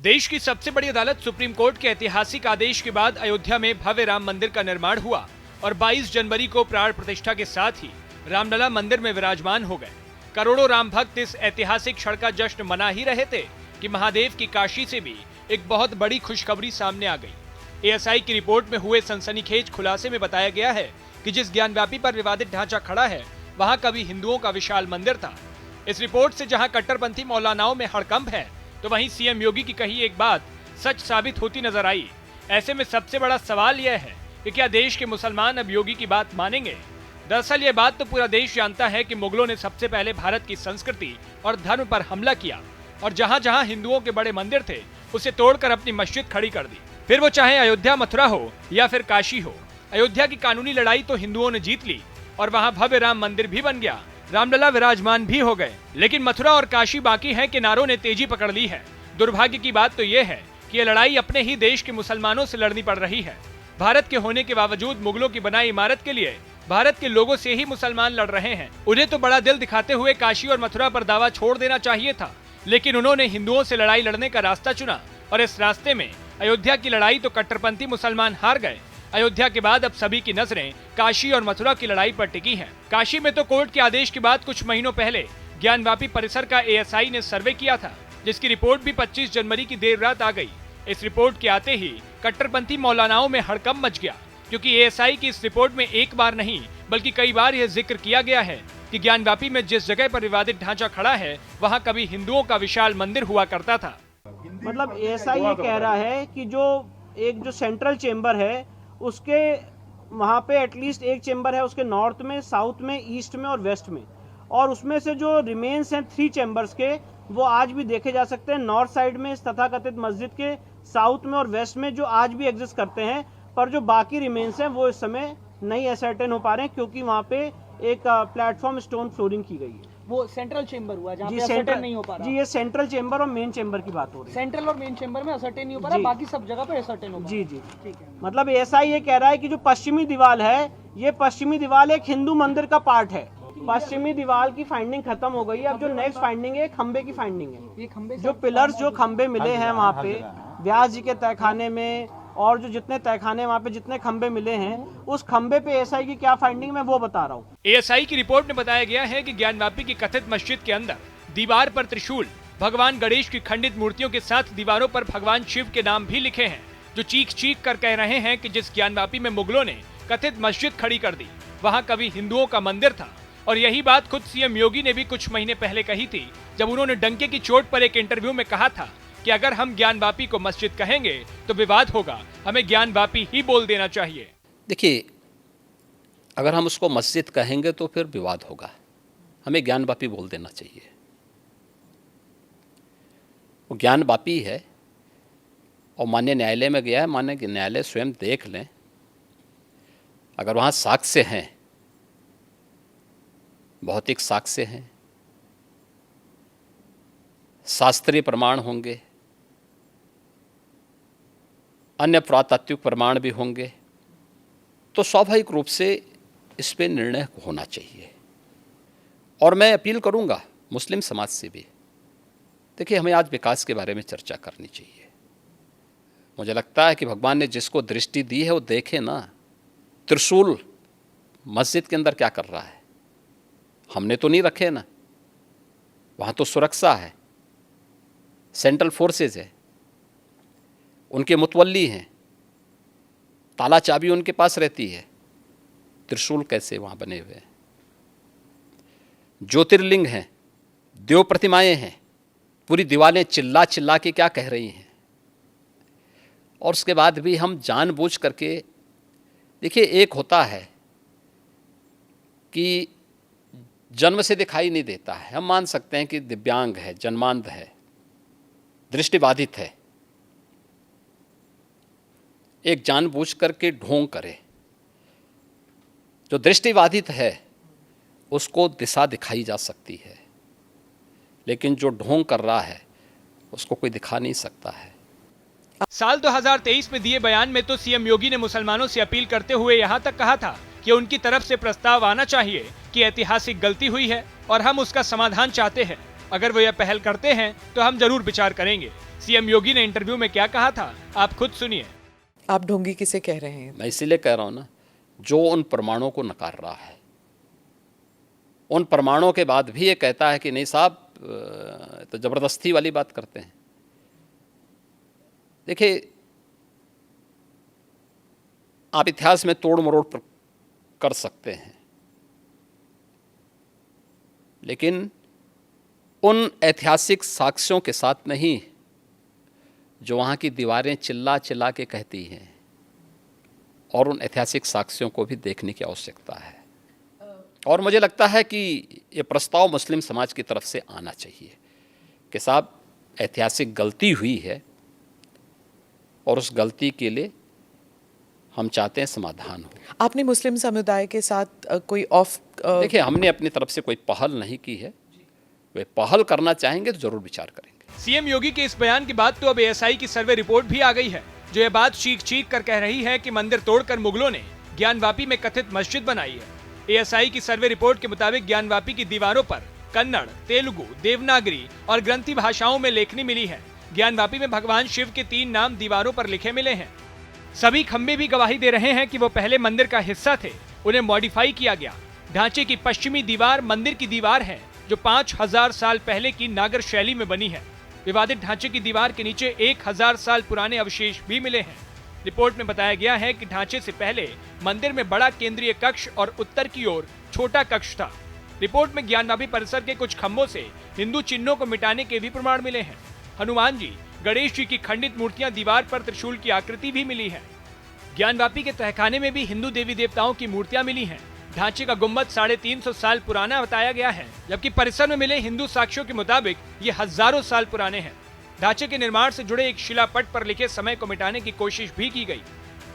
देश की सबसे बड़ी अदालत सुप्रीम कोर्ट के ऐतिहासिक आदेश के बाद अयोध्या में भव्य राम मंदिर का निर्माण हुआ और 22 जनवरी को प्राण प्रतिष्ठा के साथ ही रामलला मंदिर में विराजमान हो गए। करोड़ों राम भक्त इस ऐतिहासिक क्षण का जश्न मना ही रहे थे कि महादेव की काशी से भी एक बहुत बड़ी खुशखबरी सामने आ गई। एएसआई की रिपोर्ट में हुए सनसनीखेज खुलासे में बताया गया है कि जिस ज्ञानव्यापी पर विवादित ढांचा खड़ा है वहां कभी हिंदुओं का विशाल मंदिर था। इस रिपोर्ट से जहां कट्टरपंथी मौलानाओं में हड़कंप है तो वहीं सीएम योगी की कही एक बात सच साबित होती नजर आई। ऐसे में सबसे बड़ा सवाल यह है कि क्या देश के मुसलमान अब योगी की बात मानेंगे। दरअसल ये बात तो पूरा देश जानता है कि मुगलों ने सबसे पहले भारत की संस्कृति और धर्म पर हमला किया और जहां जहां हिंदुओं के बड़े मंदिर थे उसे तोड़कर अपनी मस्जिद खड़ी कर दी, फिर वो चाहे अयोध्या मथुरा हो या फिर काशी हो। अयोध्या की कानूनी लड़ाई तो हिंदुओं ने जीत ली और वहां भव्य राम मंदिर भी बन गया, रामलला विराजमान भी हो गए, लेकिन मथुरा और काशी बाकी है। किनारों ने तेजी पकड़ ली है। दुर्भाग्य की बात तो ये है कि ये लड़ाई अपने ही देश के मुसलमानों से लड़नी पड़ रही है। भारत के होने के बावजूद मुगलों की बनाई इमारत के लिए भारत के लोगों से ही मुसलमान लड़ रहे हैं। उन्हें तो बड़ा दिल दिखाते हुए काशी और मथुरा पर दावा छोड़ देना चाहिए था, लेकिन उन्होंने हिंदुओं से लड़ाई लड़ने का रास्ता चुना और इस रास्ते में अयोध्या की लड़ाई तो कट्टरपंथी मुसलमान हार गए। अयोध्या के बाद अब सभी की नजरें काशी और मथुरा की लड़ाई पर टिकी हैं। काशी में तो कोर्ट के आदेश के बाद कुछ महीनों पहले ज्ञानवापी परिसर का एएसआई ने सर्वे किया था, जिसकी रिपोर्ट भी 25 जनवरी की देर रात आ गई। इस रिपोर्ट के आते ही कट्टरपंथी मौलानाओं में हड़कंप मच गया, क्योंकि एएसआई की इस रिपोर्ट में एक बार नहीं बल्कि कई बार यह जिक्र किया गया है कि ज्ञानवापी में जिस जगह पर विवादित ढांचा खड़ा है वहां कभी हिंदुओं का विशाल मंदिर हुआ करता था। मतलब एएसआई ये कह रहा है कि जो सेंट्रल चेंबर है उसके वहाँ पे एटलीस्ट एक चेंबर है उसके नॉर्थ में, साउथ में, ईस्ट में और वेस्ट में, और उसमें से जो रिमेन्स हैं 3 चेंबर्स के वो आज भी देखे जा सकते हैं नॉर्थ साइड में इस तथाकथित मस्जिद के, साउथ में और वेस्ट में, जो आज भी एग्जिस्ट करते हैं। पर जो बाकी रिमेन्स हैं वो इस समय नहीं असर्टेन हो पा रहे हैं क्योंकि वहाँ पे एक प्लेटफॉर्म स्टोन फ्लोरिंग की गई है। वो सेंट्रल चेंबर हुआ जहाँ जी, पे असर्टेन नहीं हो पा रहा। जी, ये सेंट्रल चेंबर और मेन चेंबर की बात हो रही है। सेंट्रल और मेन चेंबर में असर्टेन नहीं हो पा रहा, बाकी सब जगह पे असर्टेन हो पा रहा। जी जी ठीक है। मतलब ऐसा ये कह रहा है कि जो पश्चिमी दीवार है ये पश्चिमी दीवार एक हिंदू मंदिर का पार्ट है। पश्चिमी दीवार की फाइंडिंग खत्म हो गई है। अब जो नेक्स्ट फाइंडिंग है खंबे की फाइंडिंग है। ये खंबे जो पिलर्स जो खंबे मिले हैं वहाँ पे व्यास जी के तहखाने में और जो जितने तहखाने वहाँ पे जितने खंबे मिले हैं उस खंबे पे एएसआई की क्या फाइंडिंग मैं वो बता रहा हूँ। एएसआई की रिपोर्ट में बताया गया है कि ज्ञानवापी की कथित मस्जिद के अंदर दीवार पर त्रिशूल, भगवान गणेश की खंडित मूर्तियों के साथ दीवारों पर भगवान शिव के नाम भी लिखे हैं, जो चीख चीख कर कह रहे हैं कि जिस ज्ञानवापी में मुगलों ने कथित मस्जिद खड़ी कर दी वहाँ कभी हिंदुओं का मंदिर था। और यही बात खुद सीएम योगी ने भी कुछ महीने पहले कही थी, जब उन्होंने डंके की चोट पर एक इंटरव्यू में कहा था कि अगर हम ज्ञानवापी को मस्जिद कहेंगे तो विवाद होगा, हमें ज्ञानवापी ही बोल देना चाहिए। देखिए, अगर हम उसको मस्जिद कहेंगे तो फिर विवाद होगा, हमें ज्ञानवापी बोल देना चाहिए। वो ज्ञानवापी है और माननीय न्यायालय में गया है, माननीय न्यायालय स्वयं देख लें, अगर वहाँ साक्ष्य हैं, भौतिक साक्ष्य हैं, शास्त्रीय प्रमाण होंगे, अन्य पुरातात्विक प्रमाण भी होंगे, तो स्वाभाविक रूप से इस पे निर्णय होना चाहिए। और मैं अपील करूंगा मुस्लिम समाज से भी, देखिए हमें आज विकास के बारे में चर्चा करनी चाहिए। मुझे लगता है कि भगवान ने जिसको दृष्टि दी है वो देखे ना, त्रिशूल मस्जिद के अंदर क्या कर रहा है, हमने तो नहीं रखे ना, वहाँ तो सुरक्षा है, सेंट्रल फोर्सेस है, उनके मुतवल्ली हैं, ताला चाबी उनके पास रहती है, त्रिशूल कैसे वहाँ बने हुए हैं, ज्योतिर्लिंग हैं, देव प्रतिमाएं हैं, पूरी दीवारें चिल्ला चिल्ला के क्या कह रही हैं। और उसके बाद भी हम जानबूझ करके, देखिए एक होता है कि जन्म से दिखाई नहीं देता है, हम मान सकते हैं कि दिव्यांग है, जन्मांध है, दृष्टिबाधित है, एक जानबूझ करके ढोंग करे। जो दृष्टिबाधित है उसको दिशा दिखाई जा सकती है, लेकिन जो ढोंग कर रहा है उसको कोई दिखा नहीं सकता है। साल 2023 में दिए बयान में तो सीएम योगी ने मुसलमानों से अपील करते हुए यहाँ तक कहा था कि उनकी तरफ से प्रस्ताव आना चाहिए कि ऐतिहासिक गलती हुई है और हम उसका समाधान चाहते हैं। अगर वो यह पहल करते हैं तो हम जरूर विचार करेंगे। सीएम योगी ने इंटरव्यू में क्या कहा था, आप खुद सुनिए। आप ढोंगी किसे कह रहे हैं? मैं इसीलिए कह रहा हूं ना, जो उन प्रमाणों को नकार रहा है, उन प्रमाणों के बाद भी ये कहता है कि नहीं साहब, तो जबरदस्ती वाली बात करते हैं। देखिए, आप इतिहास में तोड़ मरोड़ कर सकते हैं, लेकिन उन ऐतिहासिक साक्ष्यों के साथ नहीं जो वहाँ की दीवारें चिल्ला चिल्ला के कहती हैं, और उन ऐतिहासिक साक्ष्यों को भी देखने की आवश्यकता है। और मुझे लगता है कि ये प्रस्ताव मुस्लिम समाज की तरफ से आना चाहिए कि साहब, ऐतिहासिक गलती हुई है और उस गलती के लिए हम चाहते हैं समाधान हो। आपने मुस्लिम समुदाय के साथ कोई देखिए, हमने अपनी तरफ से कोई पहल नहीं की है, वे पहल करना चाहेंगे तो जरूर विचार करेंगे। सीएम योगी के इस बयान के बाद तो अब एएसआई की सर्वे रिपोर्ट भी आ गई है, जो ये बात चीख चीख कर कह रही है कि मंदिर तोड़कर मुगलों ने ज्ञानवापी में कथित मस्जिद बनाई है। एएसआई की सर्वे रिपोर्ट के मुताबिक ज्ञानवापी की दीवारों पर कन्नड़, तेलुगु, देवनागरी और ग्रंथी भाषाओं में लेखनी मिली है। ज्ञानवापी में भगवान शिव के 3 नाम दीवारों पर लिखे मिले हैं। सभी खंबे भी गवाही दे रहे हैं कि वो पहले मंदिर का हिस्सा थे, उन्हें मॉडिफाई किया गया। ढांचे की पश्चिमी दीवार मंदिर की दीवार है, जो 5000 साल पहले की नागर शैली में बनी है। विवादित ढांचे की दीवार के नीचे 1000 साल पुराने अवशेष भी मिले हैं। रिपोर्ट में बताया गया है कि ढांचे से पहले मंदिर में बड़ा केंद्रीय कक्ष और उत्तर की ओर छोटा कक्ष था। रिपोर्ट में ज्ञानवापी परिसर के कुछ खंभों से हिंदू चिन्हों को मिटाने के भी प्रमाण मिले हैं। हनुमान जी, गणेश जी की खंडित मूर्तियां दीवार पर त्रिशूल की आकृति भी मिली है। ज्ञानवापी के तहखाने में भी हिंदू देवी देवताओं की मूर्तियां मिली हैं। ढांचे का गुम्बद 350 साल पुराना बताया गया है, जबकि परिसर में मिले हिंदू साक्ष्यों के मुताबिक ये हजारों साल पुराने हैं। ढांचे के निर्माण से जुड़े एक शिलापट पर लिखे समय को मिटाने की कोशिश भी की गई।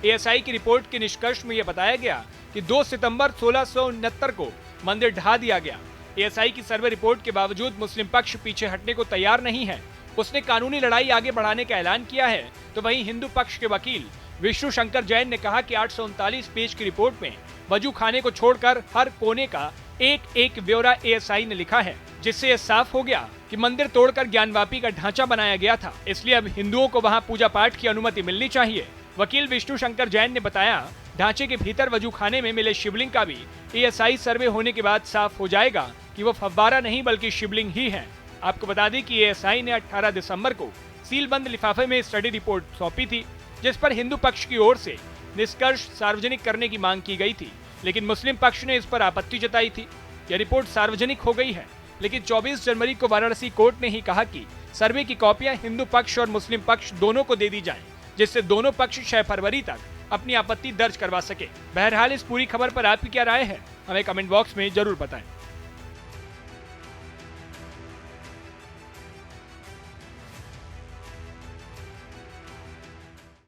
एएसआई की रिपोर्ट के निष्कर्ष में यह बताया गया कि 2 सितंबर 1669 को मंदिर ढा दिया गया। एएसआई की सर्वे रिपोर्ट के बावजूद मुस्लिम पक्ष पीछे हटने को तैयार नहीं है। उसने कानूनी लड़ाई आगे बढ़ाने का ऐलान किया है, तो वहीं हिंदू पक्ष के वकील विष्णु शंकर जैन ने कहा कि 839 पेज की रिपोर्ट में वजू खाने को छोड़कर हर कोने का एक एक ब्यौरा एएसआई ने लिखा है, जिससे यह साफ हो गया कि मंदिर तोड़कर ज्ञानवापी का ढांचा बनाया गया था। इसलिए अब हिंदुओं को वहां पूजा पाठ की अनुमति मिलनी चाहिए। वकील विष्णु शंकर जैन ने बताया, ढांचे के भीतर वजू खाने में मिले शिवलिंग का भी एएसआई सर्वे होने के बाद साफ हो जाएगा कि वो फव्वारा नहीं बल्कि शिवलिंग ही है। आपको बता दें कि एएसआई ने 18 दिसंबर को सीलबंद लिफाफे में स्टडी रिपोर्ट सौंपी थी, जिस पर हिंदू पक्ष की ओर से निष्कर्ष सार्वजनिक करने की मांग की गई थी, लेकिन मुस्लिम पक्ष ने इस पर आपत्ति जताई थी। यह रिपोर्ट सार्वजनिक हो गई है, लेकिन 24 जनवरी को वाराणसी कोर्ट ने ही कहा कि सर्वे की कॉपियां हिंदू पक्ष और मुस्लिम पक्ष दोनों को दे दी जाएं, जिससे दोनों पक्ष 6 फरवरी तक अपनी आपत्ति दर्ज करवा सके। बहरहाल इस पूरी खबर पर आपकी क्या राय है, हमें कमेंट बॉक्स में जरूर बताएं।